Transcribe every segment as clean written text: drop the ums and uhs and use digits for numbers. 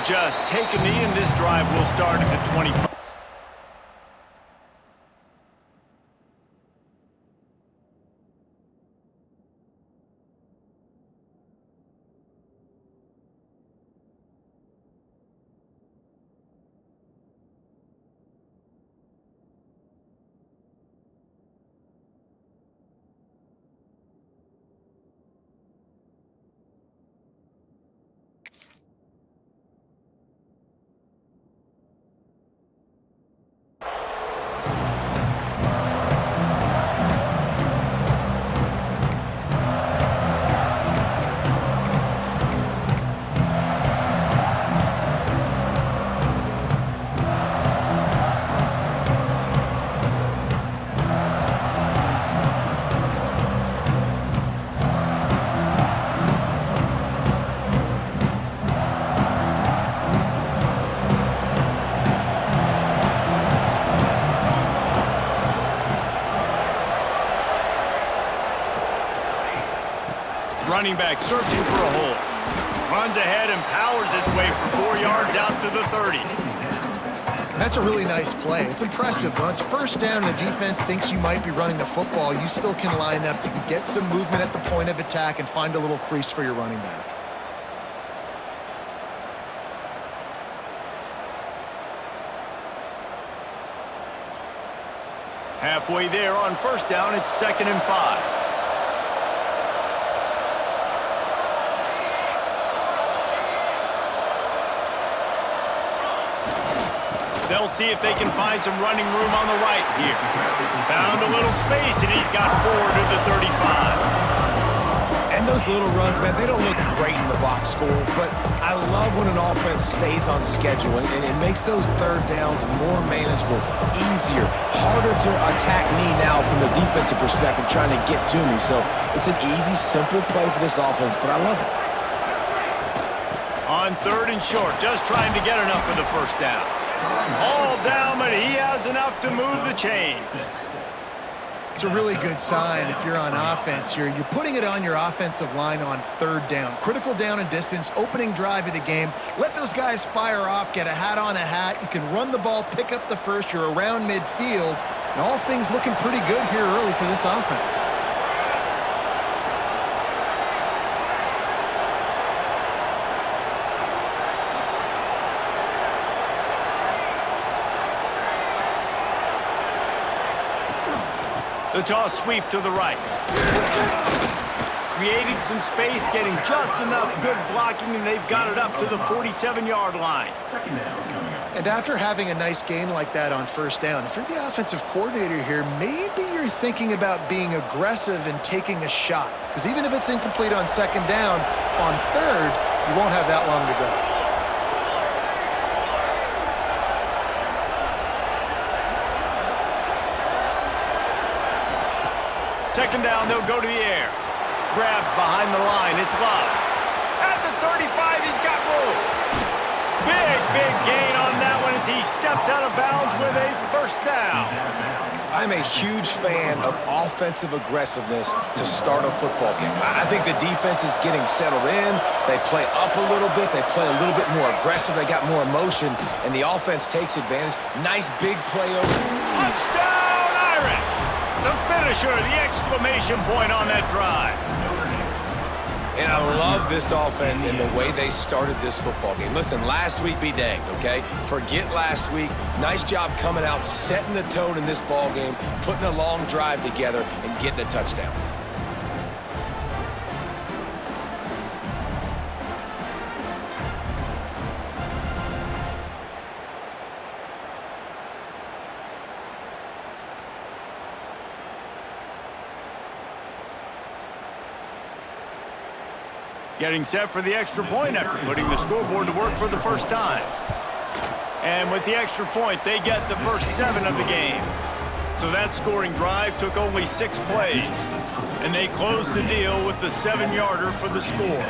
just take a knee, and this drive will start at the 25. Running back searching for a hole. Runs ahead and powers his way for 4 yards out to the 30. That's a really nice play. It's impressive. When it's first down and the defense thinks you might be running the football, you still can line up. You can get some movement at the point of attack and find a little crease for your running back. Halfway there on first down, it's 2nd and 5. They'll see if they can find some running room on the right here. Found a little space, and he's got 4 to the 35. And those little runs, man, they don't look great in the box score, but I love when an offense stays on schedule, and it makes those third downs more manageable, easier, harder to attack me now from the defensive perspective trying to get to me. So it's an easy, simple play for this offense, but I love it. On 3rd and short, just trying to get enough for the first down. All down, but he has enough to move the chains. It's a really good sign if you're on offense. You're putting it on your offensive line on 3rd down. Critical down and distance, opening drive of the game. Let those guys fire off, get a hat on a hat. You can run the ball, pick up the first. You're around midfield. And all things looking pretty good here early for this offense. The toss sweep to the right. Creating some space, getting just enough good blocking, and they've got it up to the 47-yard line. And after having a nice gain like that on first down, if you're the offensive coordinator here, maybe you're thinking about being aggressive and taking a shot. Because even if it's incomplete on 2nd down, on 3rd, you won't have that long to go. 2nd down, they'll go to the air. Grab behind the line, it's Love. At the 35, he's got room. Big gain on that one as he steps out of bounds with a first down. I'm a huge fan of offensive aggressiveness to start a football game. I think the defense is getting settled in. They play up a little bit. They play a little bit more aggressive. They got more emotion, and the offense takes advantage. Nice big play over. Touchdown, Irish! The finisher, the exclamation point on that drive. And I love this offense and the way they started this football game. Listen, last week be danged, okay? Forget last week. Nice job coming out, setting the tone in this ball game, putting a long drive together, and getting a touchdown. Getting set for the extra point after putting the scoreboard to work for the first time. And with the extra point, they get the first 7 of the game. So that scoring drive took only 6 plays. And they closed the deal with the 7-yarder for the score.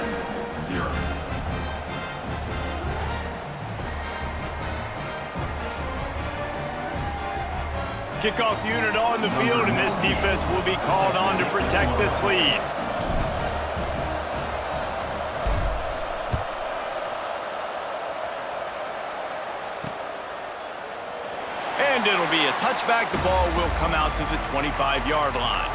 Kickoff unit on the field, and this defense will be called on to protect this lead. And it'll be a touchback. The ball will come out to the 25-yard line.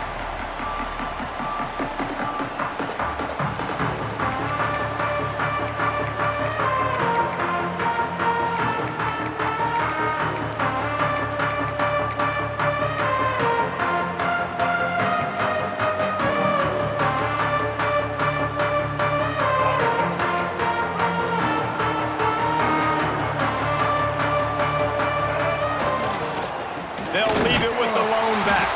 They'll leave it with the lone back.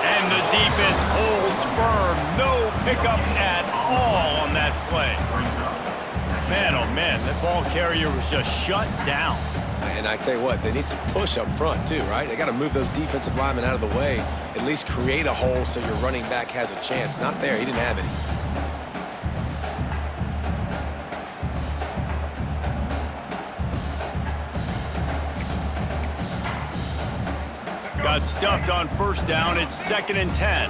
And the defense holds firm. No pickup at all on that play. Man, oh man, that ball carrier was just shut down. And I tell you what, they need some push up front too, right? They got to move those defensive linemen out of the way, at least create a hole so your running back has a chance. Not there, he didn't have any. Got stuffed on first down. It's 2nd and 10.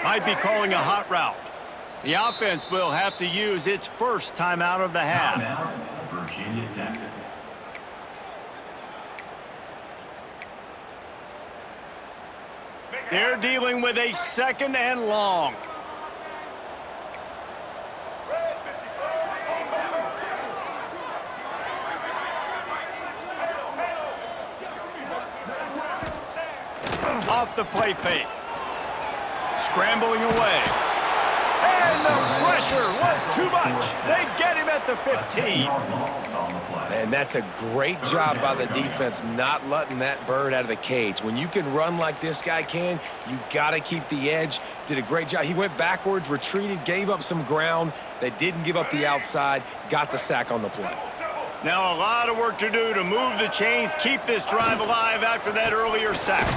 Might be calling a hot route. The offense will have to use its first timeout of the half. Virginia Tech. They're dealing with a 2nd and long. Off the play fake. Scrambling away. And the pressure was too much. They get him at the 15. And that's a great job by the defense not letting that bird out of the cage. When you can run like this guy can, you got to keep the edge. Did a great job. He went backwards, retreated, gave up some ground. They didn't give up the outside, got the sack on the play. Now a lot of work to do to move the chains, keep this drive alive after that earlier sack.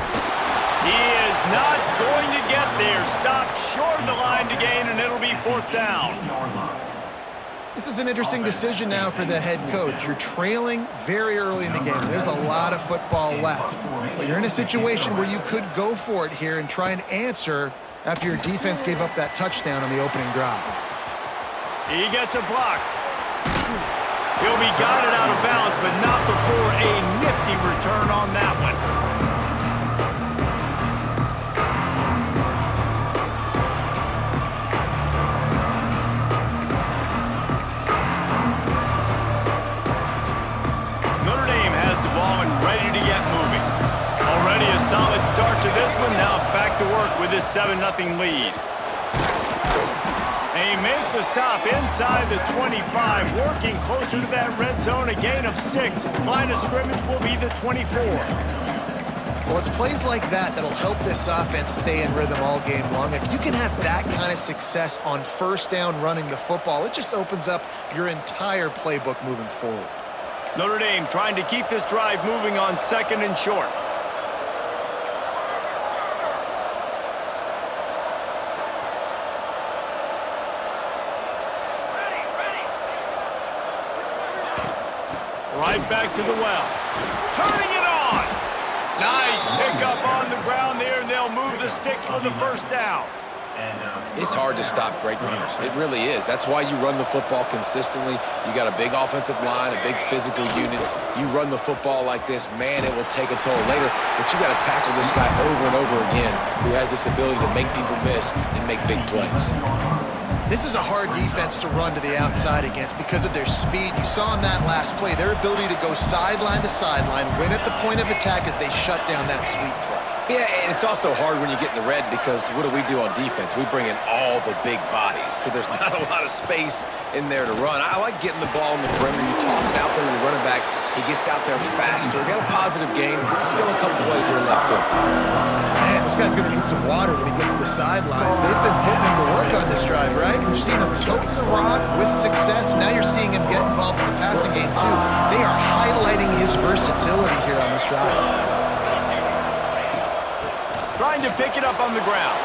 He is not going to get there. Stopped short of the line to gain, and it'll be 4th down. This is an interesting decision now for the head coach. You're trailing very early in the game. There's a lot of football left. But you're in a situation where you could go for it here and try and answer after your defense gave up that touchdown on the opening drive. He gets a block. He'll be guided out of bounds, but not before a nifty return on that one. Notre Dame has the ball and ready to get moving. Already a solid start to this one. Now back to work with this 7-0 lead. They make the stop inside the 25, working closer to that red zone, a gain of 6. Line of scrimmage will be the 24. Well, it's plays like that that'll help this offense stay in rhythm all game long. If you can have that kind of success on first down running the football, it just opens up your entire playbook moving forward. Notre Dame trying to keep this drive moving on 2nd and short. Right back to the well. Turning it on. Nice pickup on the ground there, and they'll move the sticks for the 1st down. It's hard to stop great runners. It really is. That's why you run the football consistently. You got a big offensive line, a big physical unit. You run the football like this, man, it will take a toll later. But you got to tackle this guy over and over again who has this ability to make people miss and make big plays. This is a hard defense to run to the outside against because of their speed. You saw in that last play, their ability to go sideline to sideline, win at the point of attack as they shut down that sweep play. Yeah, and it's also hard when you get in the red because what do on defense? We bring in all the big bodies, so there's not a lot of space in there to run. I like getting the ball in the perimeter. You toss it out there to your running back. He gets out there faster. Got a positive game. Still a couple plays here left too. Man, this guy's going to need some water when he gets to the sidelines. They've been putting him to work on this drive, right? We've seen him tote the rock with success. Now you're seeing him get involved in the passing game too. They are highlighting his versatility here on this drive. Trying to pick it up on the ground.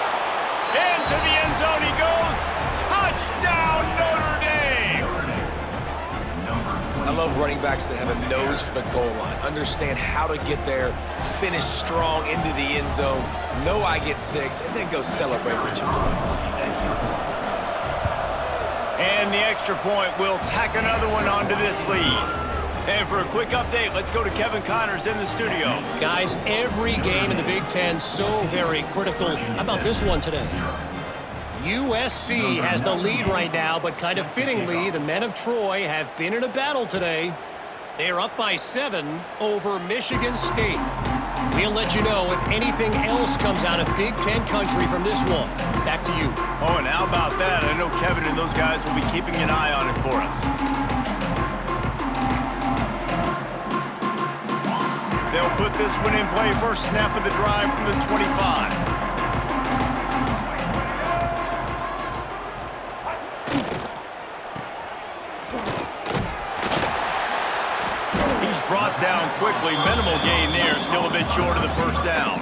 Into the end zone he goes. Touchdown, Notre Dame! I love running backs that have a nose for the goal line, understand how to get there, finish strong into the end zone, know I get 6, and then go celebrate with your boys. And the extra point will tack another one onto this lead. And for a quick update, let's go to Kevin Connors in the studio. Guys, every game in the Big Ten so very critical. How about this one today? USC has the lead right now, but kind of fittingly, the men of Troy have been in a battle today. They're up by 7 over Michigan State. We'll let you know if anything else comes out of Big Ten country from this one. Back to you. Oh, and how about that? I know Kevin and those guys will be keeping an eye on it for us. They'll put this one in play. First snap of the drive from the 25. Brought down quickly. Minimal gain there. Still a bit short of the first down.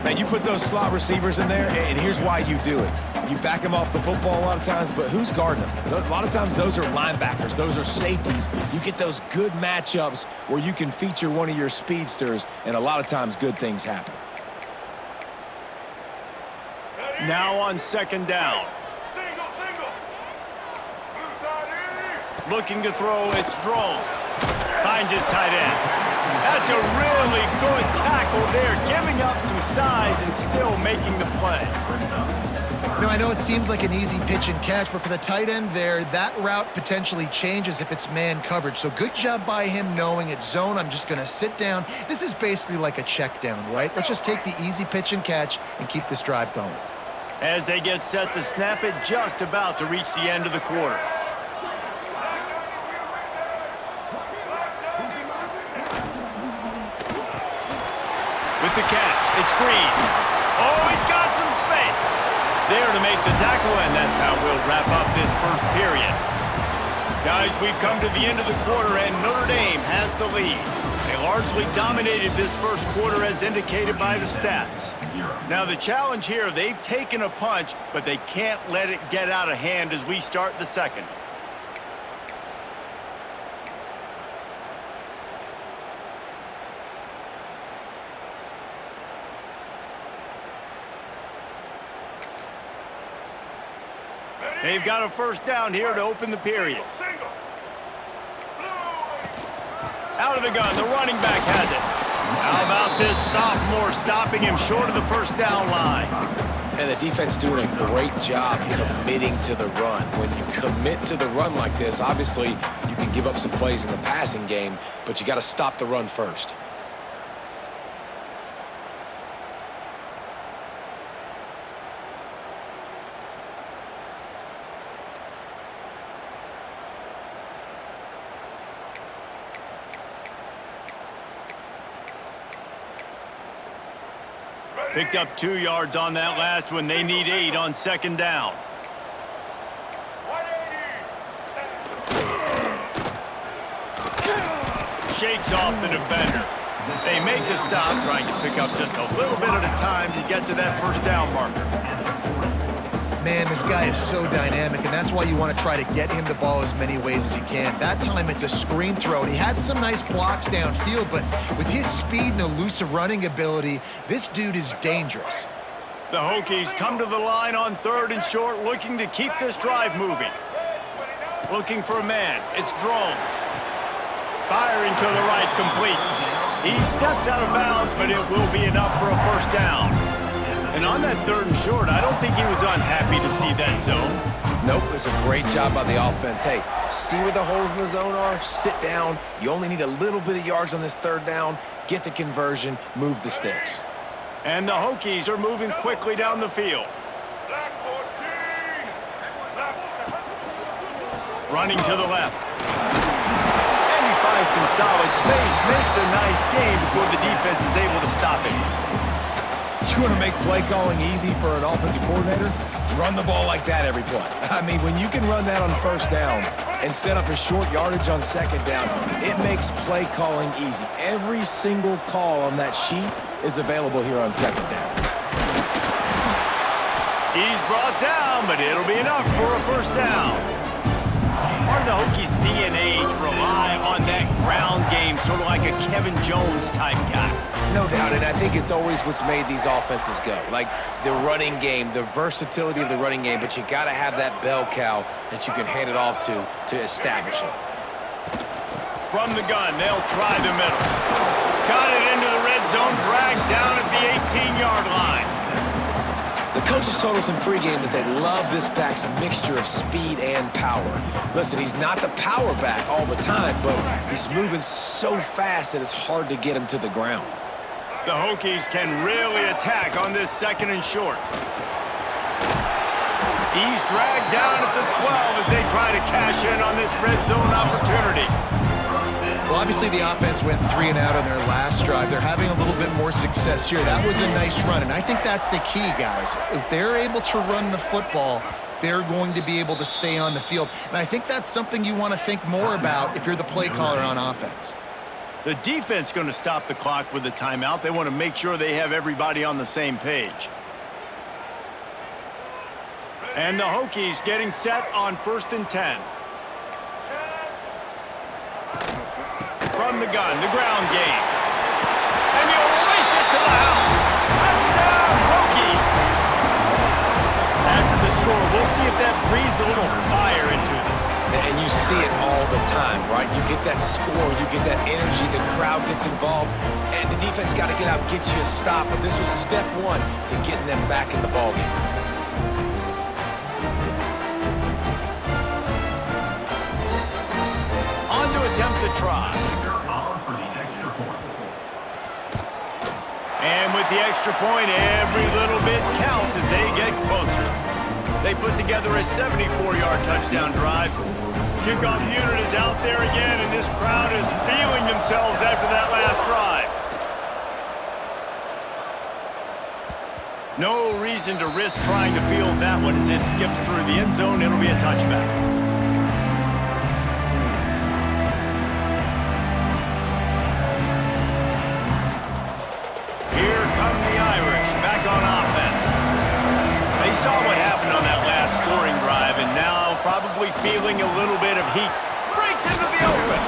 Man, you put those slot receivers in there, and here's why you do it. You back them off the football a lot of times, but who's guarding them? A lot of times those are linebackers. Those are safeties. You get those good matchups where you can feature one of your speedsters, and a lot of times good things happen. Now on second down. Looking to throw, it's Drones. Finds his tight end. That's a really good tackle there, giving up some size and still making the play. You know, I know it seems like an easy pitch and catch, but for the tight end there, that route potentially changes if it's man coverage. So good job by him knowing it's zone. I'm just going to sit down. This is basically like a check down, right? Let's just take the easy pitch and catch and keep this drive going. As they get set to snap it, just about to reach the end of the quarter. With the catch, it's Green. Oh, he's got some space. There to make the tackle, and that's how we'll wrap up this first period. Guys, we've come to the end of the quarter, and Notre Dame has the lead. They largely dominated this first quarter as indicated by the stats. Now, the challenge here, they've taken a punch, but they can't let it get out of hand as we start the second. They've got a first down here to open the period. Out of the gun, the running back has it. How about this sophomore stopping him short of the first down line? And the defense doing a great job committing to the run. When you commit to the run like this, obviously you can give up some plays in the passing game, but you got to stop the run first. Picked up 2 yards on that last one. They need 8 on second down. Shakes off the defender. They make the stop, trying to pick up just a little bit at a time to get to that first down marker. Man, this guy is so dynamic, and that's why you want to try to get him the ball as many ways as you can. That time, it's a screen throw, and he had some nice blocks downfield, but with his speed and elusive running ability, this dude is dangerous. The Hokies come to the line on 3rd and short, looking to keep this drive moving. Looking for a man. It's Drones. Firing to the right, complete. He steps out of bounds, but it will be enough for a first down. And on that 3rd and short, I don't think he was unhappy to see that zone. Nope, it was a great job by the offense. Hey, see where the holes in the zone are? Sit down. You only need a little bit of yards on this 3rd down. Get the conversion, move the sticks. And the Hokies are moving quickly down the field. Running to the left. And he finds some solid space, makes a nice gain before the defense is able to stop him. You want to make play calling easy for an offensive coordinator? Run the ball like that every play. I mean, when you can run that on first down and set up a short yardage on second down, it makes play calling easy. Every single call on that sheet is available here on second down. He's brought down, but it'll be enough for a first down. part of the Hokies' DNA to rely on that ground game, sort of like a Kevin Jones type guy. No doubt, and I think it's always what's made these offenses go. Like the running game, the versatility of the running game, but you got to have that bell cow that you can hand it off to establish it. From the gun, they'll try the middle. Got it into the red zone, dragged down at the 18-yard line. The coaches told us in pregame that they love this back's mixture of speed and power. Listen, he's not the power back all the time, but he's moving so fast that it's hard to get him to the ground. The Hokies can really attack on this 2nd and short. He's dragged down at the 12 as they try to cash in on this red zone opportunity. Well, obviously the offense went 3 and out on their last drive. They're having a little bit more success here. That was a nice run, and I think that's the key, guys. If they're able to run the football, they're going to be able to stay on the field. And I think that's something you want to think more about if you're the play caller on offense. The defense going to stop the clock with a timeout. They want to make sure they have everybody on the same page. And the Hokies getting set on 1st and 10. From the gun, the ground game. And he'll race it to the house. Touchdown, Hokies! After the score, we'll see if that breathes a little fire into them. And you see it all the time, right? You get that score, you get that energy, the crowd gets involved, and the defense got to get out and get you a stop. But this was step 1 to getting them back in the ballgame. On to attempt the try. And with the extra point, every little bit counts as they get closer. They put together a 74-yard touchdown drive. Kickoff unit is out there again, and this crowd is feeling themselves after that last drive. No reason to risk trying to field that one as it skips through the end zone. It'll be a touchback. Here come the Irish back on offense. They saw what happened on that last scoring drive, and now probably feeling a little bit of heat. Breaks into the open.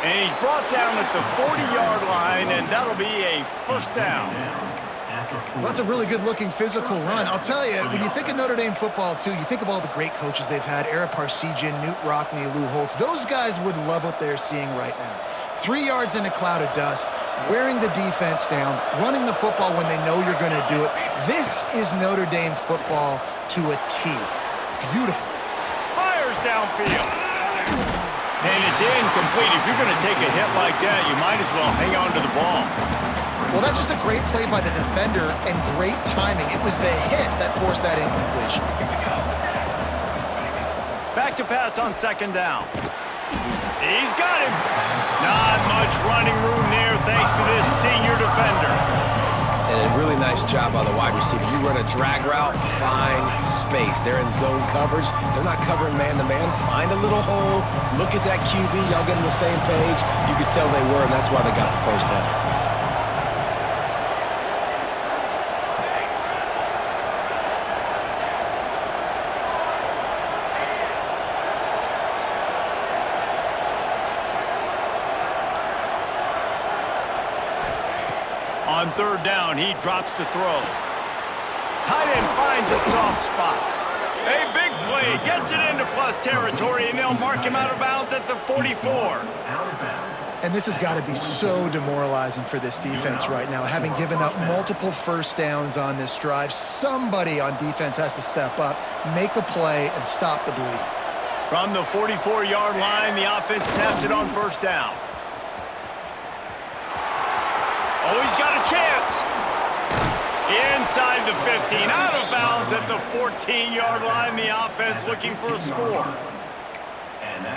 And he's brought down at the 40-yard line, and that'll be a 1st down. Well, that's a really good-looking physical run. I'll tell you, when you think of Notre Dame football, too, you think of all the great coaches they've had, Ara Parseghian, Newt Rockne, Lou Holtz. Those guys would love what they're seeing right now. 3 yards in a cloud of dust, wearing the defense down, running the football when they know you're going to do it. This is Notre Dame football to a T. Beautiful. Fires downfield. And it's incomplete. If you're going to take a hit like that, you might as well hang on to the ball. Well, that's just a great play by the defender and great timing. It was the hit that forced that incompletion. Back to pass on 2nd down. He's got him. Not much running room there thanks to this senior defender. And a really nice job by the wide receiver. You run a drag route, find space. They're in zone coverage. They're not covering man-to-man. Find a little hole. Look at that QB. Y'all get on the same page. You could tell they were, and that's why they got the 1st down. On 3rd down, he drops to throw. Tight end finds a soft spot. A big play, gets it into plus territory, and they'll mark him out of bounds at the 44. And this has got to be so demoralizing for this defense right now. Having given up multiple 1st downs on this drive, somebody on defense has to step up, make a play, and stop the bleeding. From the 44-yard line, the offense snaps it on 1st down. Oh, he's got a chance. Inside the 15, out of bounds at the 14-yard line. The offense looking for a score.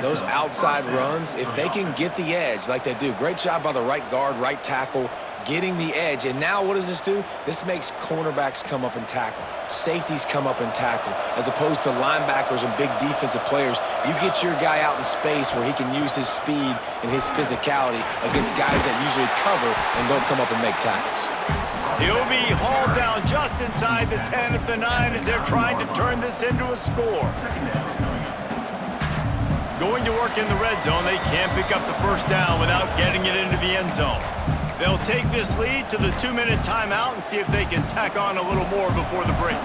Those outside runs, if they can get the edge like they do, great job by the right guard, right tackle, getting the edge. And now what does this do? This makes cornerbacks come up and tackle. Safeties come up and tackle. As opposed to linebackers and big defensive players, you get your guy out in space where he can use his speed and his physicality against guys that usually cover and don't come up and make tackles. He'll be hauled down just inside the 10 at the 9 as they're trying to turn this into a score. Going to work in the red zone, they can't pick up the first down without getting it into the end zone. They'll take this lead to the 2-minute timeout and see if they can tack on a little more before the break.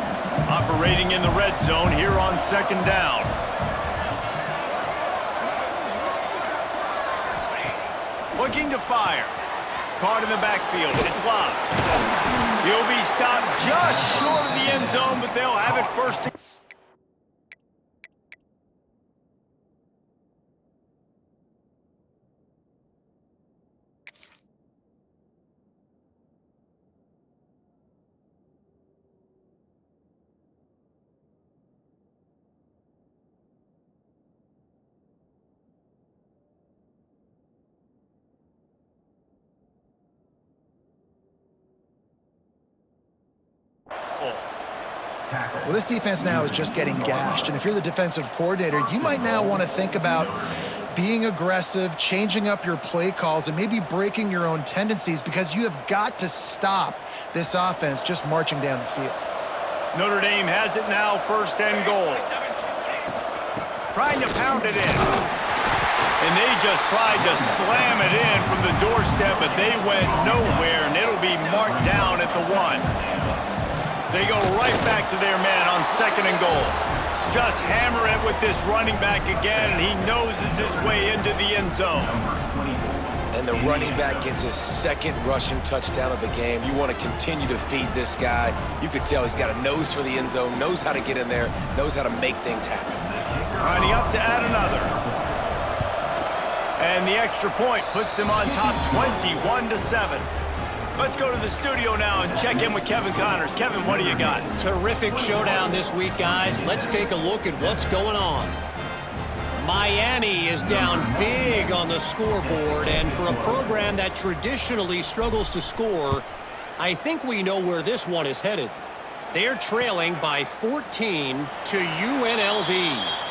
Operating in the red zone here on second down. Looking to fire. Caught in the backfield. It's Love. He'll be stopped just short of the end zone, but they'll have it first. Well, this defense now is just getting gashed, and if you're the defensive coordinator, you might now want to think about being aggressive, changing up your play calls, and maybe breaking your own tendencies, because you have got to stop this offense just marching down the field. Notre Dame has it now, first and goal. Trying to pound it in. And they just tried to slam it in from the doorstep, but they went nowhere, and it'll be marked down at the 1. They go right back to their man on second and goal. Just hammer it with this running back again, and he noses his way into the end zone. And the running back gets his second rushing touchdown of the game. You want to continue to feed this guy. You could tell he's got a nose for the end zone, knows how to get in there, knows how to make things happen. Lining up to add another. And the extra point puts them on top 21-7. Let's go to the studio now and check in with Kevin Connors. Kevin, what do you got? Terrific showdown this week, guys. Let's take a look at what's going on. Miami is down big on the scoreboard, and for a program that traditionally struggles to score, I think we know where this one is headed. They're trailing by 14 to UNLV.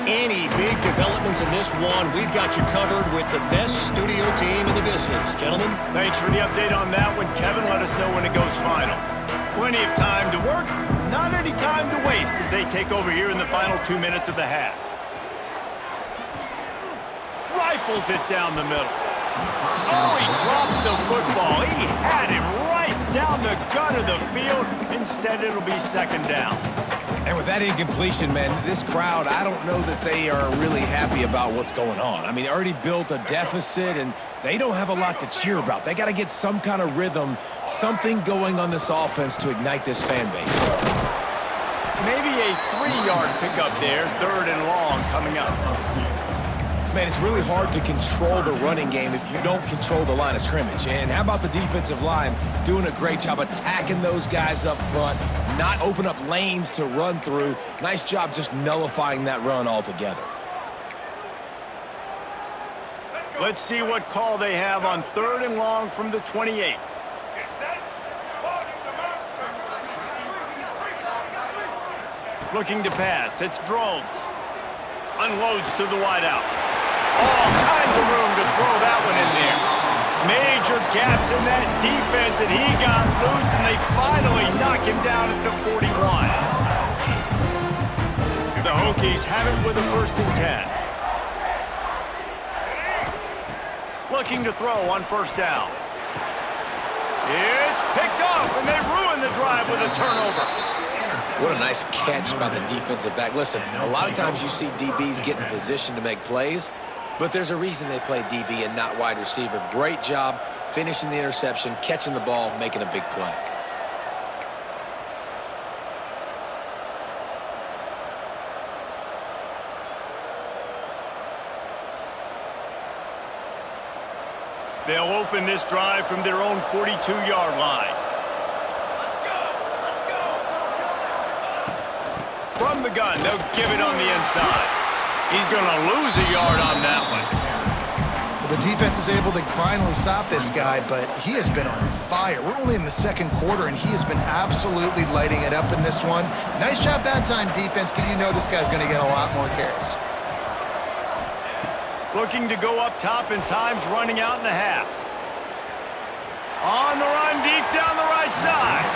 Any big developments in this one, we've got you covered with the best studio team in the business. Gentlemen? Thanks for the update on that one, Kevin. Let us know when it goes final. Plenty of time to work, not any time to waste as they take over here in the final 2 minutes of the half. Rifles it down the middle. Oh, he drops the football. He had him right down the gut of the field. Instead, it'll be second down. And with that incompletion, man, this crowd, I don't know that they are really happy about what's going on. I mean, they already built a deficit, and they don't have a lot to cheer about. They got to get some kind of rhythm, something going on this offense to ignite this fan base. Maybe a 3-yard pickup there, third and long coming up. Man, it's really hard to control the running game if you don't control the line of scrimmage. And how about the defensive line doing a great job attacking those guys up front, not open up lanes to run through. Nice job just nullifying that run altogether. Let's see what call they have on third and long from the 28. Looking to pass. It's Drones. Unloads to the wideout. All kinds of room to throw that one in there. Major gaps in that defense, and he got loose, and they finally knock him down at the 41. The Hokies have it with a first and 10. Looking to throw on first down. It's picked off, and they ruin the drive with a turnover. What a nice catch by the defensive back. Listen, a lot of times you see DBs get in position to make plays, but there's a reason they play DB and not wide receiver. Great job finishing the interception, catching the ball, making a big play. They'll open this drive from their own 42-yard line. From the gun, they'll give it on the inside. He's going to lose a yard on that one. Well, the defense is able to finally stop this guy, but he has been on fire. We're only in the second quarter, and he has been absolutely lighting it up in this one. Nice job that time, defense, but you know this guy's going to get a lot more carries. Looking to go up top, and time's running out in the half. On the run, deep down the right side.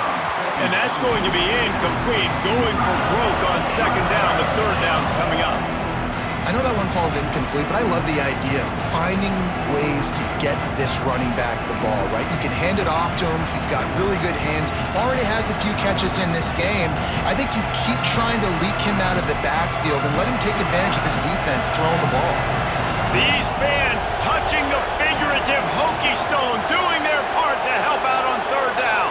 And that's going to be incomplete, going for broke on second down. The third down's coming up. I I know that one falls incomplete, but I love the idea of finding ways to get this running back the ball, right? You can hand it off to him. He's got really good hands. Already has a few catches in this game. I think you keep trying to leak him out of the backfield and let him take advantage of this defense throwing the ball. These fans touching the figurative Hokie stone, doing their part to help out on third down.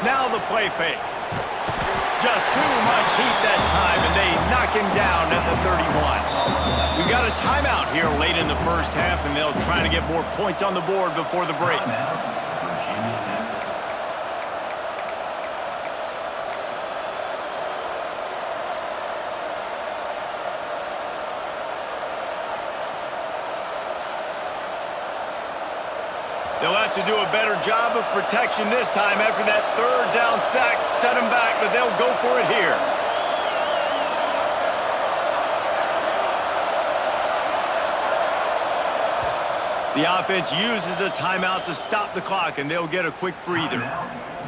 Now the play fake. Just too much heat that time, and they knock him down at the 31. We got a timeout here late in the first half, and they'll try to get more points on the board before the break. Virginia Tech. They'll have to do a better job of protection this time after that third down sack set them back, but they'll go for it here. The offense uses a timeout to stop the clock, and they'll get a quick breather.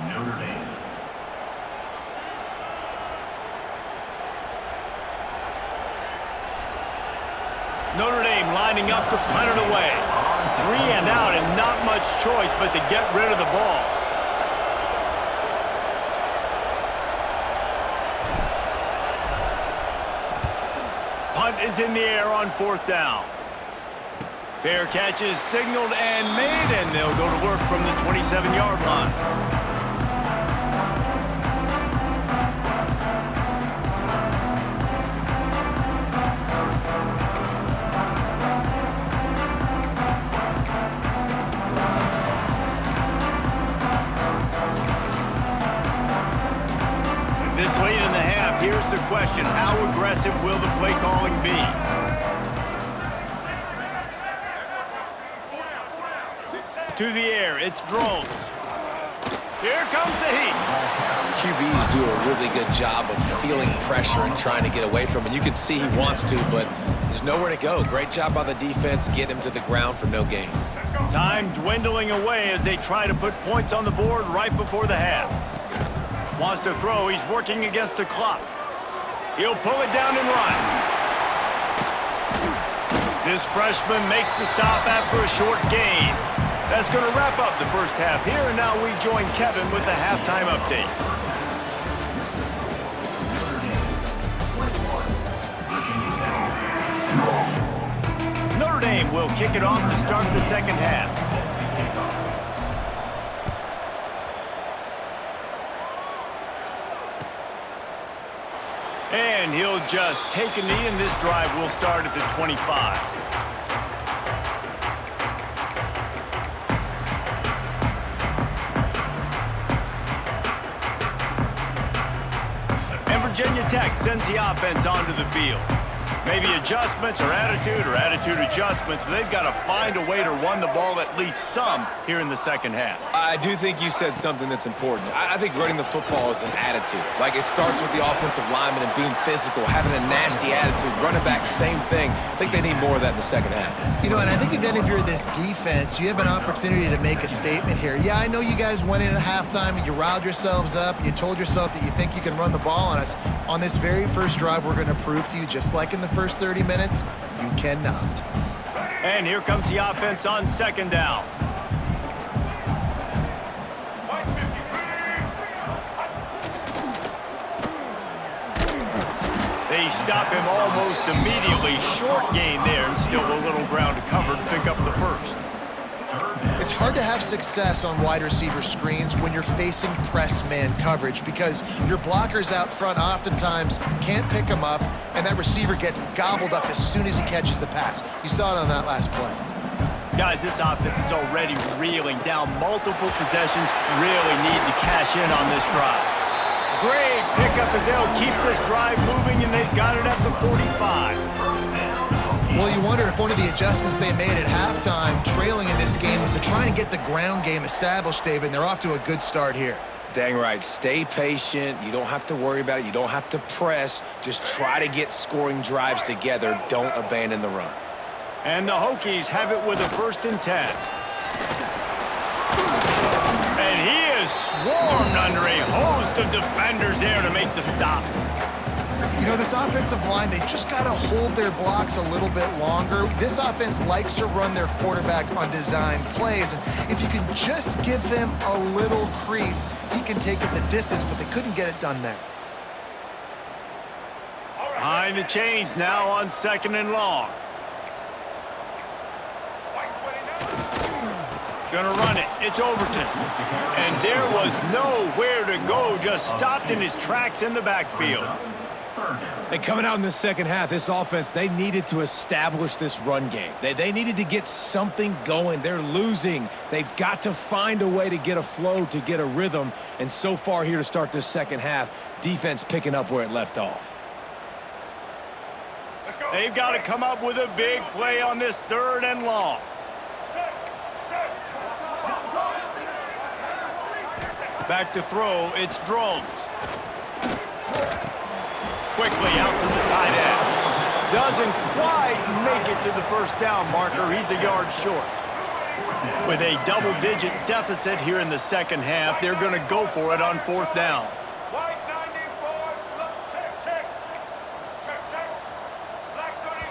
Notre Dame. Notre Dame lining up to punt it away. 3 and out, and not much choice but to get rid of the ball. Punt is in the air on 4th down. Fair catch is signaled and made, and they'll go to work from the 27-yard line. This late in the half, here's the question. How aggressive will the play calling be? To the air, it's Drones. Here comes the heat. QBs do a really good job of feeling pressure and trying to get away from it. You can see he wants to, but there's nowhere to go. Great job by the defense, getting him to the ground for no gain. Time dwindling away as they try to put points on the board right before the half. Wants to throw. He's working against the clock. He'll pull it down and run. This freshman makes the stop after a short gain. That's going to wrap up the first half here, and now we join Kevin with the halftime update. Notre Dame will kick it off to start the second half. And he'll just take a knee, and this drive will start at the 25. And Virginia Tech sends the offense onto the field. Maybe adjustments or attitude adjustments, but they've got to find a way to run the ball at least some here in the second half. I do think you said something that's important. I think running the football is an attitude. Like, it starts with the offensive lineman and being physical, having a nasty attitude. Running back, same thing. I think they need more of that in the second half. You know, and I think if you're this defense, you have an opportunity to make a statement here. Yeah, I know you guys went in at halftime and you riled yourselves up and you told yourself that you think you can run the ball on us. On this very first drive, we're going to prove to you, just like in the first 30 minutes, you cannot. And here comes the offense on second down. They stop him almost immediately. Short gain there, and still a little ground to cover to pick up the first. It's hard to have success on wide receiver screens when you're facing press man coverage because your blockers out front oftentimes can't pick them up, and that receiver gets gobbled up as soon as he catches the pass. You saw it on that last play. Guys, this offense is already reeling down multiple possessions. Really need to cash in on this drive. Great pickup as they'll keep this drive moving, and they've got it at the 45. Well, you wonder if one of the adjustments they made at halftime, trailing in this game, was to try and get the ground game established, David, and they're off to a good start here. Dang right. Stay patient. You don't have to worry about it. You don't have to press. Just try to get scoring drives together. Don't abandon the run. And the Hokies have it with a 1st and 10. And he is swarmed under a host of defenders there to make the stop. You know, this offensive line, they just got to hold their blocks a little bit longer. This offense likes to run their quarterback on design plays. And if you can just give them a little crease, he can take it the distance, but they couldn't get it done there. Behind the chains now on 2nd and long. Gonna run it. It's Overton. And there was nowhere to go, just stopped in his tracks in the backfield. And coming out in the second half, this offense, they needed to establish this run game. They needed to get something going. They're losing. They've got to find a way to get a flow, to get a rhythm. And so far here to start this second half, defense picking up where it left off. They've got to come up with a big play on this 3rd and long. Back to throw, it's Drones. Quickly out to the tight end. Doesn't quite make it to the first down marker. He's a yard short. With a double-digit deficit here in the second half, they're going to go for it on 4th down.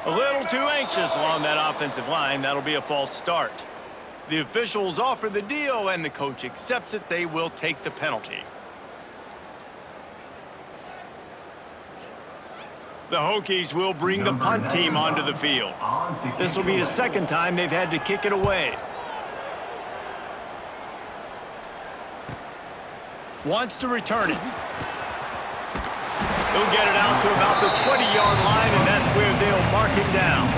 A little too anxious along that offensive line. That'll be a false start. The officials offer the deal, and the coach accepts it. They will take the penalty. The Hokies will bring the punt team onto the field. This will be the 2nd time they've had to kick it away. Wants to return it. He'll get it out to about the 20-yard line, and that's where they'll mark him down.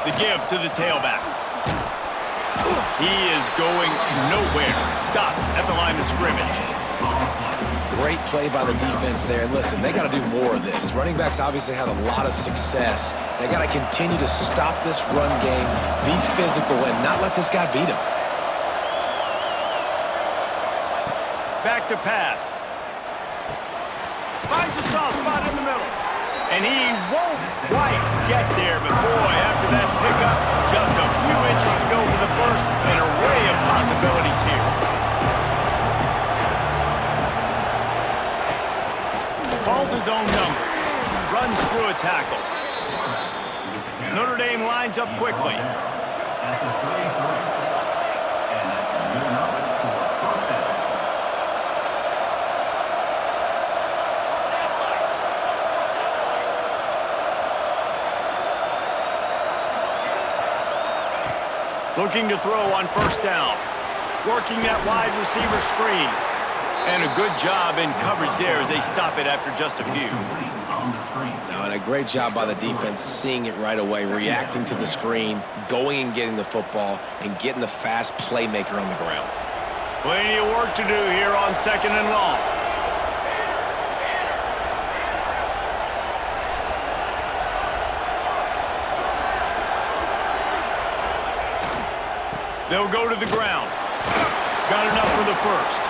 The give to the tailback. He is going nowhere. Stop at the line of scrimmage. Great play by the defense there. And listen, they got to do more of this. Running backs obviously had a lot of success. They got to continue to stop this run game, be physical, and not let this guy beat him. Back to pass. Finds a soft spot in the middle. And he won't quite get there, but boy, after that pickup, just a few inches to go for the first. An array of possibilities here. Calls his own number. Runs through a tackle. Notre Dame lines up quickly. Looking to throw on 1st down. Working that wide receiver screen. And a good job in coverage there as they stop it after just a few. No, and a great job by the defense seeing it right away, reacting to the screen, going and getting the football, and getting the fast playmaker on the ground. Plenty of work to do here on 2nd and long. They'll go to the ground. Got enough for the first.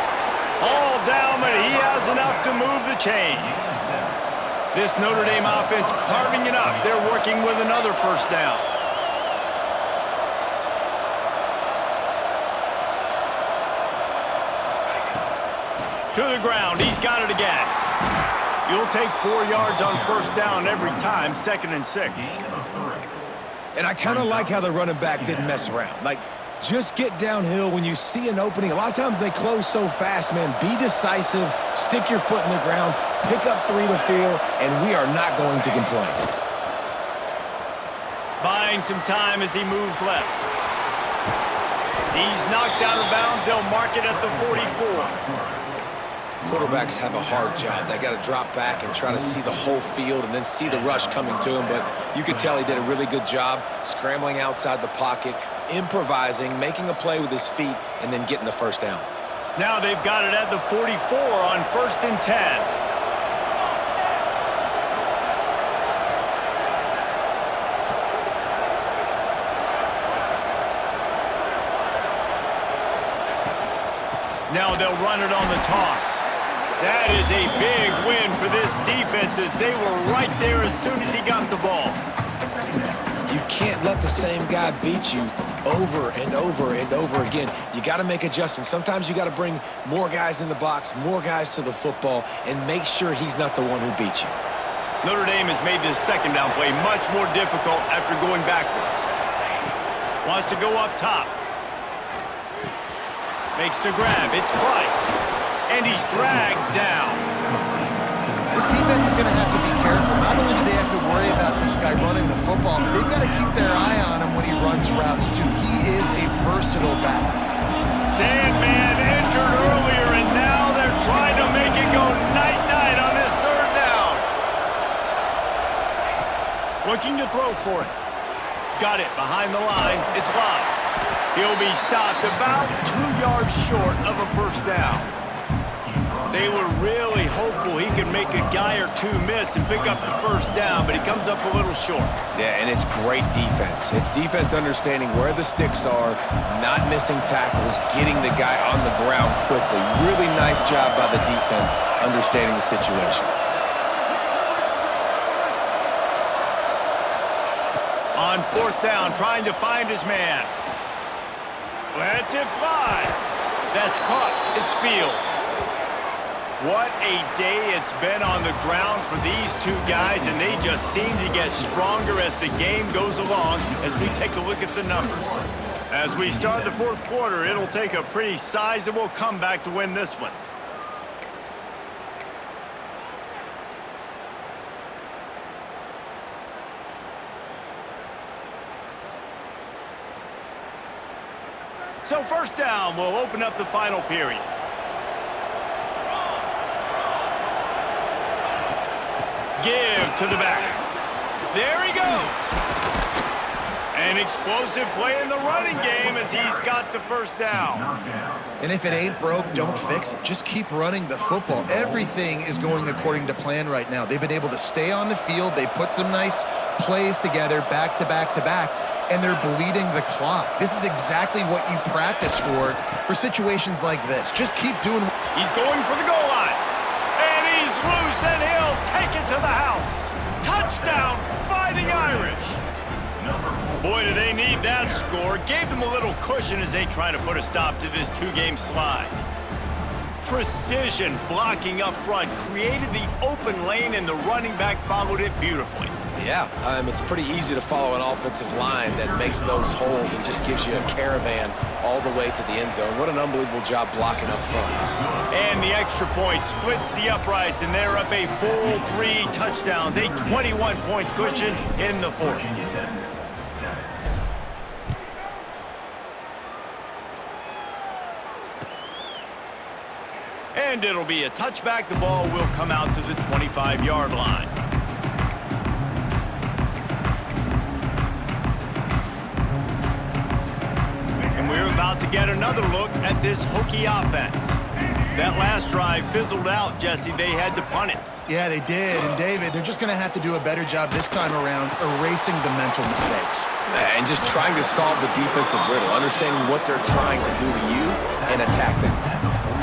All down, but he has enough to move the chains. This Notre Dame offense carving it up. They're working with another 1st down. To the ground. He's got it again. You'll take 4 yards on 1st down every time, 2nd and 6. And I kind of like how the running back didn't mess around. Like, just get downhill when you see an opening. A lot of times they close so fast, man. Be decisive, stick your foot in the ground, pick up 3 to 4, and we are not going to complain. Buying some time as he moves left. He's knocked out of bounds. They'll mark it at the 44. Quarterbacks have a hard job. They got to drop back and try to see the whole field and then see the rush coming to him. But you could tell he did a really good job scrambling outside the pocket, improvising, making a play with his feet, and then getting the 1st down. Now they've got it at the 44 on 1st and 10. Now they'll run it on the toss. That is a big win for this defense as they were right there as soon as he got the ball. You can't let the same guy beat you over and over and over again. You got to make adjustments. Sometimes you got to bring more guys in the box, more guys to the football, and make sure he's not the one who beat you. Notre Dame has made this second down play much more difficult after going backwards. Wants to go up top. Makes the grab. It's Price. And he's dragged down. This defense is going to have to be careful. Not only do they have to worry about this guy running the football, but they've got to keep their eye on him when he runs routes, too. He is a versatile back. Sandman entered earlier, and now they're trying to make it go night-night on this third down. Looking to throw for it. Got it behind the line. It's live. He'll be stopped about 2 yards short of a first down. They were really hopeful he could make a guy or two miss and pick up the first down, but he comes up a little short. Yeah, and it's great defense. It's defense understanding where the sticks are, not missing tackles, getting the guy on the ground quickly. Really nice job by the defense understanding the situation. On fourth down, trying to find his man. Lets it fly. That's caught. It's Fields. What a day it's been on the ground for these two guys, and they just seem to get stronger as the game goes along as we take a look at the numbers. As we start the fourth quarter, it'll take a pretty sizable comeback to win this one. So first down will open up the final period. Give to the back. There he goes. An explosive play in the running game as he's got the first down. And if it ain't broke, don't fix it. Just keep running the football. Everything is going according to plan right now. They've been able to stay on the field. They put some nice plays together back to back to back, and they're bleeding the clock. This is exactly what you practice for situations like this. Just keep doing. He's going for the goal line. And he's loose, and he'll take it to the house. Touchdown, Fighting Irish. Boy, do they need that score. Gave them a little cushion as they try to put a stop to this two-game slide. Precision blocking up front created the open lane, and the running back followed it beautifully. Yeah, it's pretty easy to follow an offensive line that makes those holes and just gives you a caravan all the way to the end zone. What an unbelievable job blocking up front. And the extra point splits the uprights, and they're up a full 3 touchdowns, a 21-point cushion in the fourth. And it'll be a touchback. The ball will come out to the 25-yard line. And we're about to get another look at this Hokie offense. That last drive fizzled out, Jesse. They had to punt it. Yeah, they did. And, David, they're just going to have to do a better job this time around erasing the mental mistakes. And just trying to solve the defensive riddle, understanding what they're trying to do to you and attack them.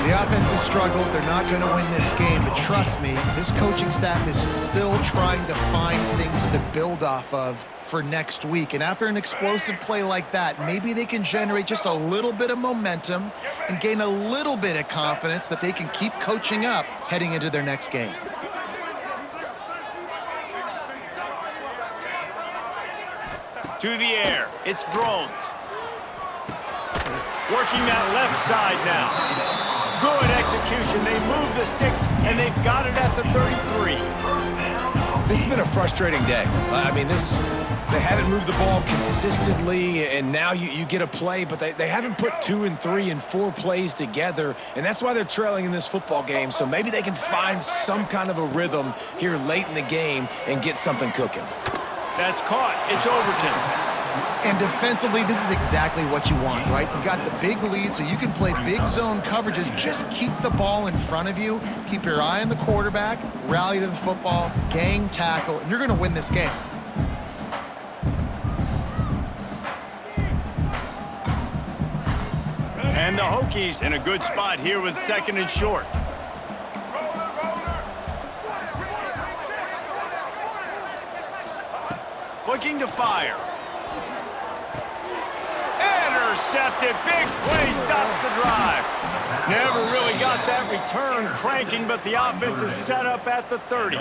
The offense has struggled. They're not going to win this game. But trust me, this coaching staff is still trying to find things to build off of for next week. And after an explosive play like that, maybe they can generate just a little bit of momentum and gain a little bit of confidence that they can keep coaching up heading into their next game. To the air. It's Drones. Working that left side now. Good execution. They move the sticks, and they've got it at the 33. This has been a frustrating day. They haven't moved the ball consistently, and now you get a play, but they haven't put 2 and 3 and 4 plays together, and that's why they're trailing in this football game. So maybe they can find some kind of a rhythm here late in the game and get something cooking. That's caught. It's Overton. And defensively, this is exactly what you want, right? You got the big lead, so you can play big zone coverages. Just keep the ball in front of you. Keep your eye on the quarterback. Rally to the football. Gang tackle. And you're going to win this game. And the Hokies in a good spot here with 2nd and short. Looking to fire. Intercepted. Big play stops the drive. Never really got that return cranking, but the offense is set up at the 30.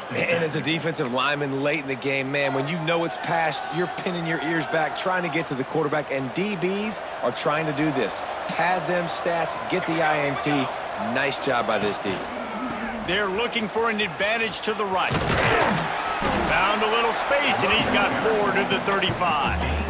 And as a defensive lineman late in the game, man, when you know it's past, you're pinning your ears back, trying to get to the quarterback, and DBs are trying to do this. Pad them stats, get the INT. Nice job by this D. They're looking for an advantage to the right. Found a little space, and he's got 4 to the 35.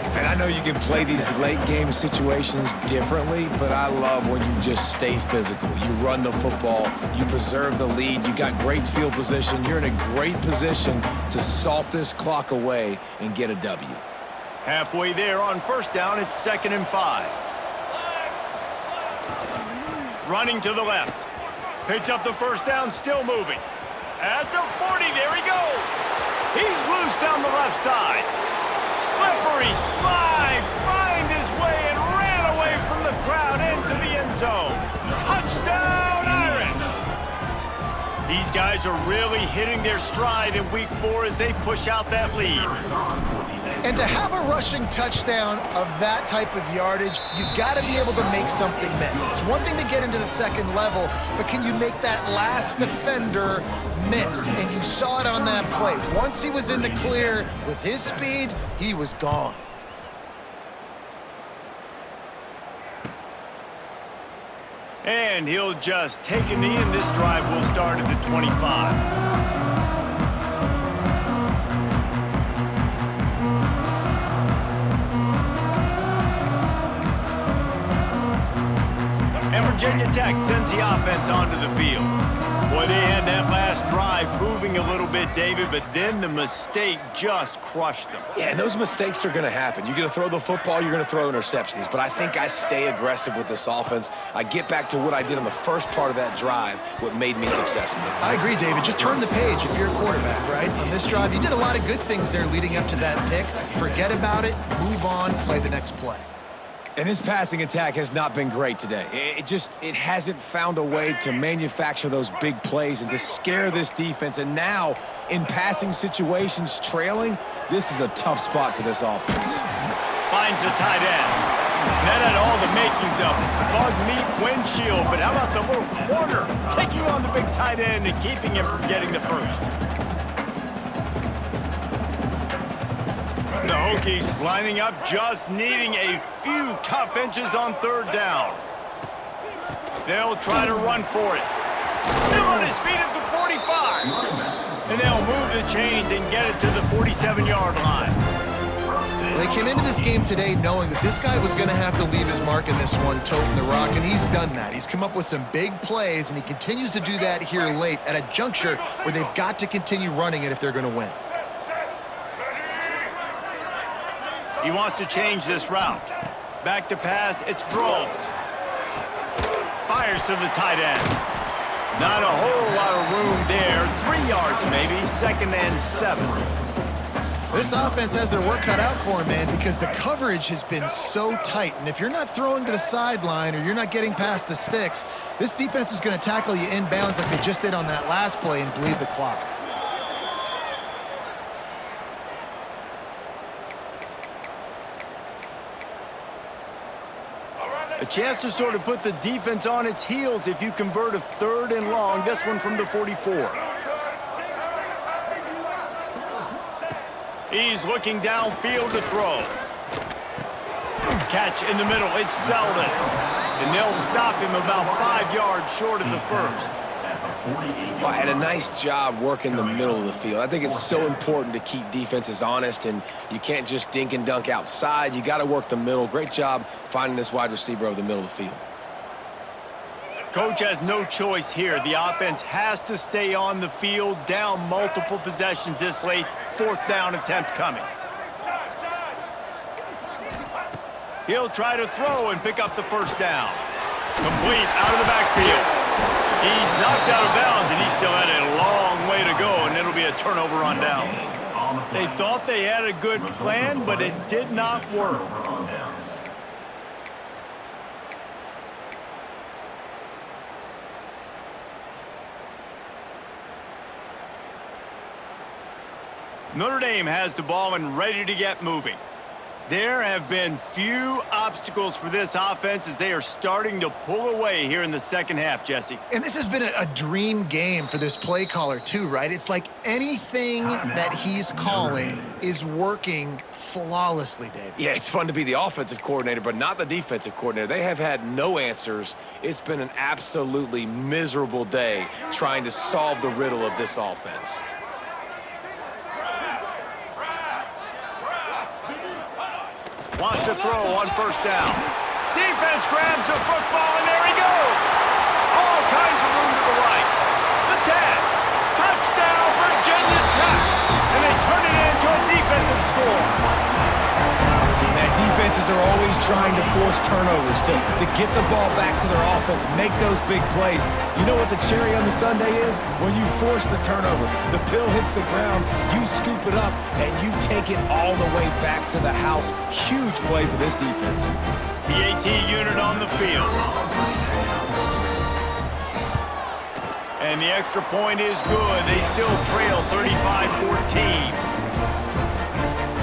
And I know you can play these late game situations differently, but I love when you just stay physical. You run the football, you preserve the lead, you got great field position, you're in a great position to salt this clock away and get a W. Halfway there on 1st down, it's 2nd and 5. Running to the left. Picks up the 1st down, still moving. At the 40, there he goes. He's loose down the left side. Slippery slide, find his way and ran away from the crowd into the end zone. Touchdown, Irish! These guys are really hitting their stride in week 4 as they push out that lead. And to have a rushing touchdown of that type of yardage, you've got to be able to make something miss. It's one thing to get into the 2nd level, but can you make that last defender miss? And you saw it on that play. Once he was in the clear with his speed, he was gone. And he'll just take a knee, and this drive will start at the 25. And Virginia Tech sends the offense onto the field. Boy, they had that last drive moving a little bit, David, but then the mistake just crushed them. Yeah, and those mistakes are going to happen. You're going to throw the football, you're going to throw interceptions. But I think I stay aggressive with this offense. I get back to what I did in the first part of that drive, what made me successful. I agree, David. Just turn the page if you're a quarterback, right? On this drive, you did a lot of good things there leading up to that pick. Forget about it, move on, play the next play. And this passing attack has not been great today. It hasn't found a way to manufacture those big plays and to scare this defense. And now, in passing situations, trailing, this is a tough spot for this offense. Finds the tight end. That had all the makings of bug meat windshield, but how about the little corner taking on the big tight end and keeping him from getting the first? The Hokies lining up, just needing a few tough inches on 3rd down. They'll try to run for it. Still on his feet at the 45. And they'll move the chains and get it to the 47-yard line. They came into this game today knowing that this guy was going to have to leave his mark in this one, toting the rock, and he's done that. He's come up with some big plays, and he continues to do that here late at a juncture where they've got to continue running it if they're going to win. He wants to change this route. Back to pass, it's Groves. Fires to the tight end. Not a whole lot of room there. 3 yards maybe, 2nd and 7. This offense has their work cut out for them, man, because the coverage has been so tight. And if you're not throwing to the sideline or you're not getting past the sticks, this defense is going to tackle you inbounds like they just did on that last play and bleed the clock. A chance to sort of put the defense on its heels if you convert a 3rd and long. This one from the 44. He's looking downfield to throw. Catch in the middle. It's Selden. And they'll stop him about 5 yards short of the first. Well, and a nice job working the middle of the field. I think it's so important to keep defenses honest, and you can't just dink and dunk outside. You got to work the middle. Great job finding this wide receiver over the middle of the field. Coach has no choice here. The offense has to stay on the field, down multiple possessions this late. 4th down attempt coming. He'll try to throw and pick up the 1st down. Complete out of the backfield. He's knocked out of bounds, and he still had a long way to go, and it'll be a turnover on downs. They thought they had a good plan, but it did not work. Notre Dame has the ball and ready to get moving. There have been few obstacles for this offense as they are starting to pull away here in the second half, Jesse. And this has been a dream game for this play caller too, right? It's like anything that he's calling is working flawlessly, Dave. Yeah, it's fun to be the offensive coordinator, but not the defensive coordinator. They have had no answers. It's been an absolutely miserable day trying to solve the riddle of this offense. Wants to throw on first down. Defense grabs the football, and there he goes. All kinds of room to the right. The tag. Touchdown, Virginia Tech. And they turn it into a defensive score. That defenses are always trying to force turnovers to get the ball back to their offense, make those big plays. You know what the cherry on the sundae is? When you force the turnover, the pill hits the ground, you scoop it up, and you take it all the way back to the house. Huge play for this defense. The AT unit on the field. And the extra point is good. They still trail 35-14.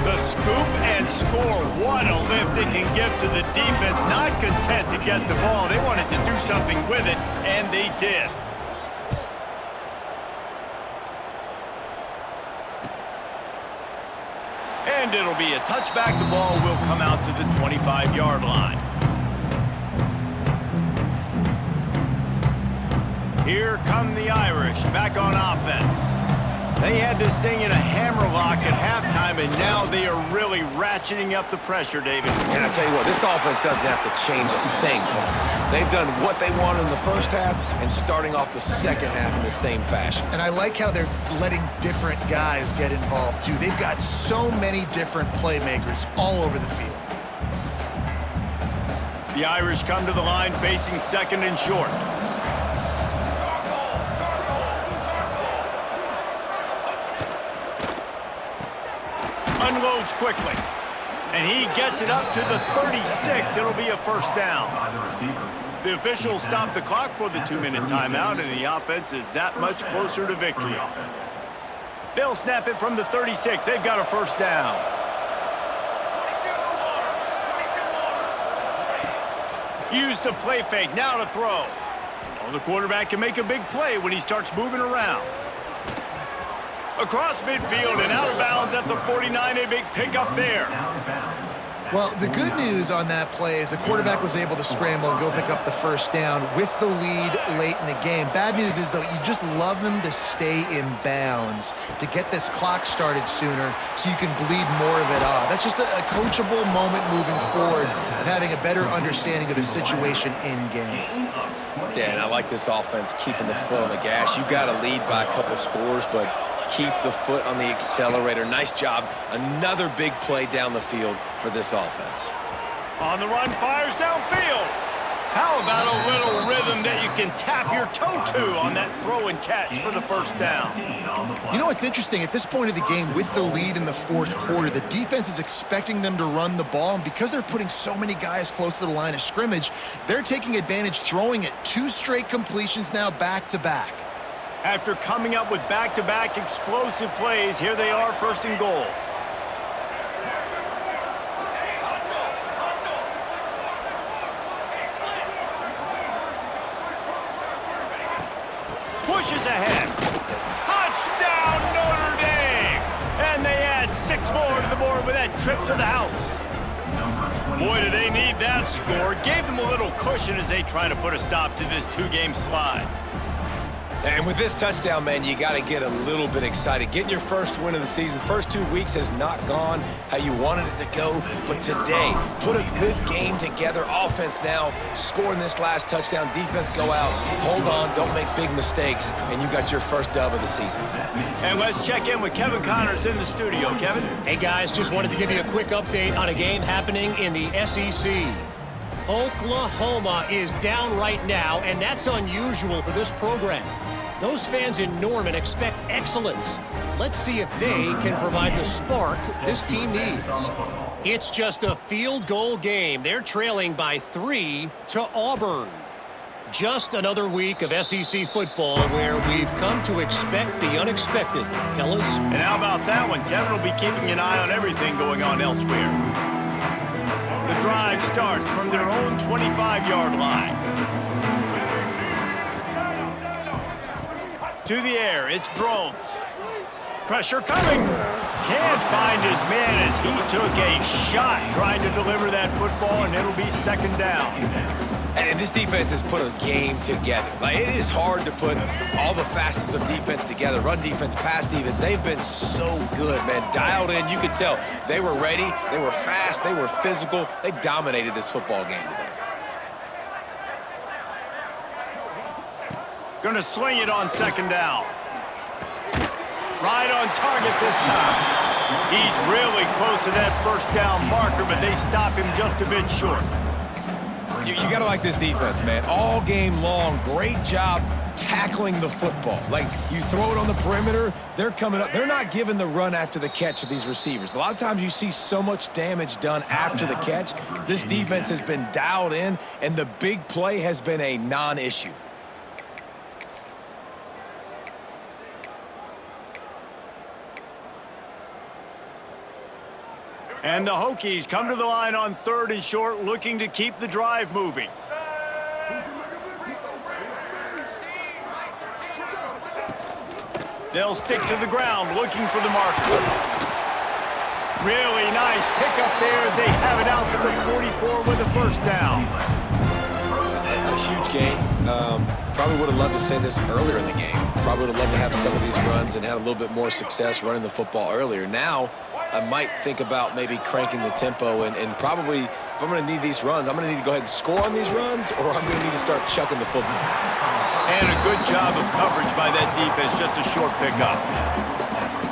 The scoop and score. What a lift it can give to the defense. Not content to get the ball. They wanted to do something with it, and they did. And it'll be a touchback. The ball will come out to the 25-yard line. Here come the Irish back on offense. They had this thing in a hammerlock at halftime, and now they are really ratcheting up the pressure, David. And I tell you what, this offense doesn't have to change a thing, Paul. They've done what they wanted in the first half and starting off the second half in the same fashion. And I like how they're letting different guys get involved, too. They've got so many different playmakers all over the field. The Irish come to the line facing second and short. Unloads quickly. And he gets it up to the 36. It'll be a first down. The officials stop the clock for the 2-minute timeout, and the offense is that much closer to victory. They'll snap it from the 36. They've got a first down. Use the play fake. Now to throw. Well, the quarterback can make a big play when he starts moving around. Across midfield and out of bounds at the 49, a big pickup there. Well, the good news on that play is the quarterback was able to scramble and go pick up the first down with the lead late in the game. Bad news is, though, you just love them to stay in bounds, to get this clock started sooner so you can bleed more of it off. That's just a coachable moment moving forward, of having a better understanding of the situation in game. Yeah, and I like this offense keeping the foot on the gas. You got to lead by a couple scores, but keep the foot on the accelerator. Nice job. Another big play down the field for this offense. On the run, fires downfield. How about a little rhythm that you can tap your toe to on that throw and catch for the first down? You know what's interesting? At this point of the game, with the lead in the fourth quarter, the defense is expecting them to run the ball, and because they're putting so many guys close to the line of scrimmage, they're taking advantage, throwing it 2 straight completions now back-to-back. After coming up with back-to-back explosive plays, here they are, first and goal. Pushes ahead. Touchdown, Notre Dame! And they add 6 more to the board with that trip to the house. Boy, do they need that score. Gave them a little cushion as they try to put a stop to this 2-game slide. And with this touchdown, man, you got to get a little bit excited. Getting your first win of the season. First 2 weeks has not gone how you wanted it to go, but today, put a good game together. Offense now scoring this last touchdown. Defense go out, hold on, don't make big mistakes, and you got your first dub of the season. And let's check in with Kevin Connors in the studio. Kevin? Hey, guys, just wanted to give you a quick update on a game happening in the SEC. Oklahoma is down right now, and that's unusual for this program. Those fans in Norman expect excellence. Let's see if they can provide the spark this team needs. It's just a field goal game. They're trailing by 3 to Auburn. Just another week of SEC football where we've come to expect the unexpected, fellas. And how about that one? Kevin will be keeping an eye on everything going on elsewhere. The drive starts from their own 25-yard line. To the air, it's Drones. Pressure coming. Can't find his man as he took a shot trying to deliver that football, and it'll be second down. And this defense has put a game together. Like, it is hard to put all the facets of defense together. Run defense, pass defense. They've been so good, man. Dialed in. You could tell they were ready. They were fast. They were physical. They dominated this football game today. Gonna swing it on second down. Right on target this time. He's really close to that first down marker, but they stop him just a bit short. You got to like this defense, man. All game long, great job tackling the football. Like, you throw it on the perimeter, they're coming up. They're not giving the run after the catch of these receivers. A lot of times you see so much damage done after the catch. This defense has been dialed in, and the big play has been a non-issue. And the Hokies come to the line on third and short, looking to keep the drive moving. They'll stick to the ground, looking for the marker. Really nice pickup there as they have it out to the 44 with a first down. A huge gain. Probably would have loved to say this earlier in the game. Probably would have loved to have some of these runs and had a little bit more success running the football earlier. Now, I might think about maybe cranking the tempo and probably, if I'm going to need these runs, I'm going to need to go ahead and score on these runs, or I'm going to need to start chucking the football. And a good job of coverage by that defense, just a short pickup.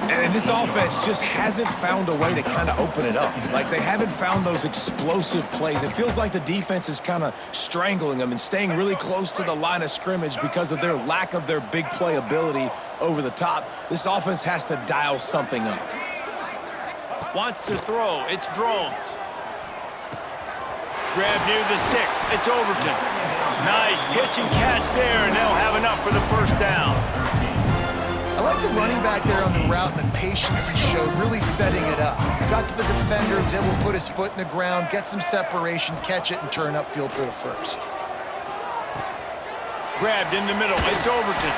And this offense just hasn't found a way to kind of open it up. Like, they haven't found those explosive plays. It feels like the defense is kind of strangling them and staying really close to the line of scrimmage because of their lack of their big play ability over the top. This offense has to dial something up. Wants to throw. It's Drones. Grab near the sticks. It's Overton. Nice pitch and catch there, and they'll have enough for the first down. I like the running back there on the route and the patience he showed, really setting it up. Got to the defender, was able to put his foot in the ground, get some separation, catch it, and turn upfield for the first. Grabbed in the middle. It's Overton.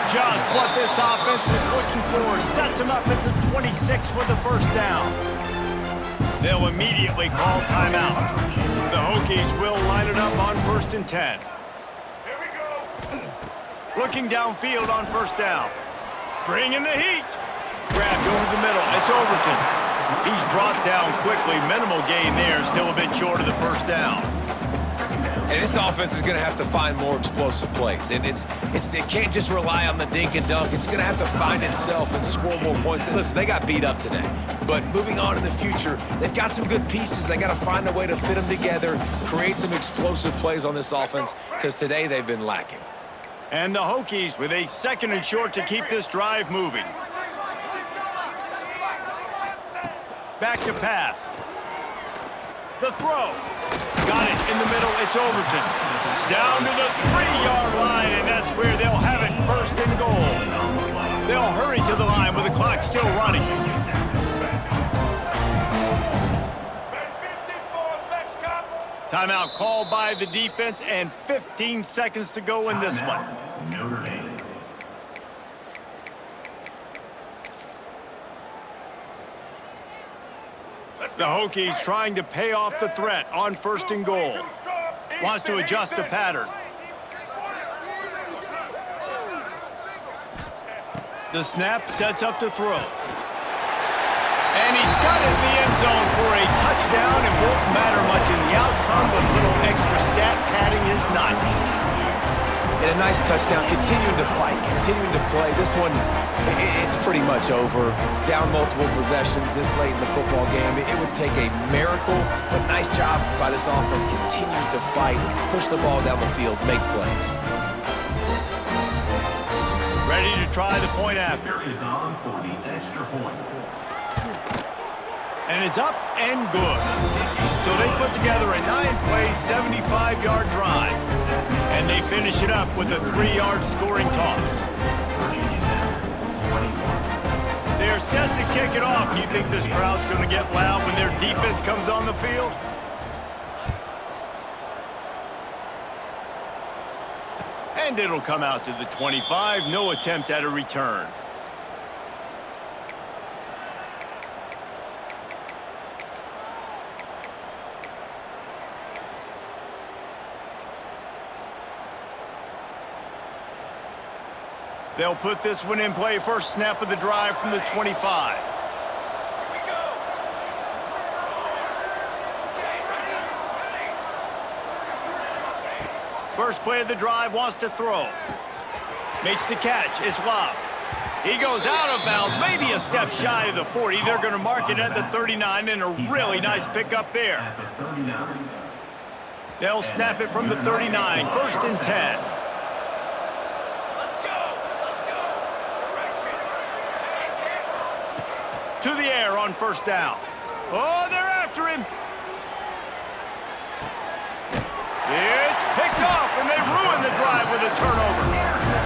Just what this offense was looking for. Sets him up at the 26 with the first down. They'll immediately call timeout. The Hokies will line it up on 1st and 10. Looking downfield on first down. Bringing the heat. Grabbed over the middle. It's Overton. He's brought down quickly. Minimal gain there. Still a bit short of the first down. And this offense is going to have to find more explosive plays. And it can't just rely on the dink and dunk. It's going to have to find itself and score more points. And listen, they got beat up today. But moving on in the future, they've got some good pieces. They got to find a way to fit them together, create some explosive plays on this offense, because today they've been lacking. And the Hokies with a 2nd and short to keep this drive moving. Back to pass. The throw. Got it in the middle. It's Overton. Down to the 3-yard line, and that's where they'll have it 1st and goal. They'll hurry to the line with the clock still running. Timeout called by the defense, and 15 seconds to go in this one. Notre Dame. The Hokies trying to pay off the threat on 1st and goal. Wants to adjust the pattern. The snap sets up to throw. And he's got it in the end zone for a touchdown. It won't matter much in the outcome, but a little extra stat padding is nice. And a nice touchdown, continuing to fight, continuing to play. This one, it's pretty much over. Down multiple possessions this late in the football game. It would take a miracle, but nice job by this offense. Continue to fight, push the ball down the field, make plays. Ready to try the point after. Is on for the extra point. And it's up and good. So they put together a 9-play, 75-yard drive. And they finish it up with a 3-yard scoring toss. They're set to kick it off. You think this crowd's going to get loud when their defense comes on the field? And it'll come out to the 25. No attempt at a return. They'll put this one in play. First snap of the drive from the 25. First play of the drive, wants to throw. Makes the catch. It's Love. He goes out of bounds, maybe a step shy of the 40. They're going to mark it at the 39, and a really nice pickup there. They'll snap it from the 39. First and 10. To the air on first down. Oh, they're after him. It's picked off, and they ruin the drive with a turnover.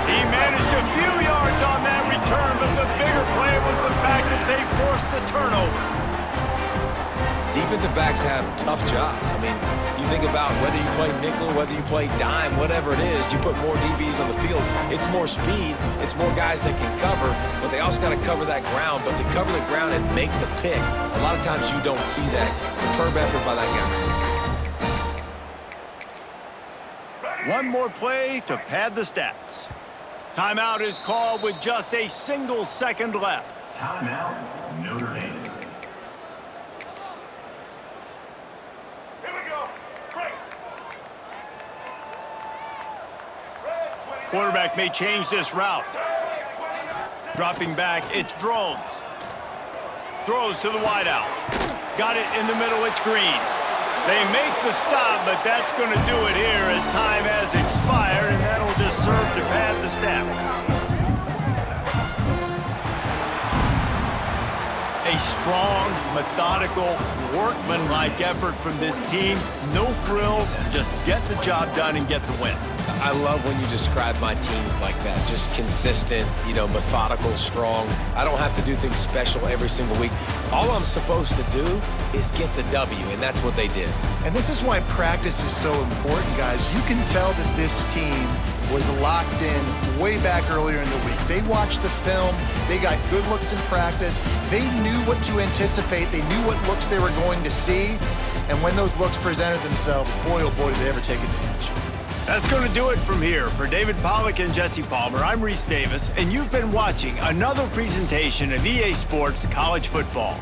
He managed a few yards on that return, but the bigger play was the fact that they forced the turnover. Defensive backs have tough jobs. I mean, you think about whether you play nickel, whether you play dime, whatever it is, you put more DBs on the field. It's more speed. It's more guys that can cover, but they also got to cover that ground. But to cover the ground and make the pick, a lot of times you don't see that. Superb effort by that guy. One more play to pad the stats. Timeout is called with just a single second left. Timeout, Notre Dame. Quarterback may change this route. Dropping back, it's Drones. Throws to the wideout. Got it in the middle, it's Green. They make the stop, but that's going to do it here as time has expired, and that'll just serve to pad the stats. A strong, methodical, workmanlike effort from this team. No frills, just get the job done and get the win. I love when you describe my teams like that. Just consistent, methodical, strong. I don't have to do things special every single week. All I'm supposed to do is get the W, and that's what they did. And this is why practice is so important, guys. You can tell that this team was locked in way back earlier in the week. They watched the film. They got good looks in practice. They knew what to anticipate. They knew what looks they were going to see. And when those looks presented themselves, boy, oh boy, did they ever take advantage. That's going to do it from here. For David Pollack and Jesse Palmer, I'm Reese Davis, and you've been watching another presentation of EA Sports College Football.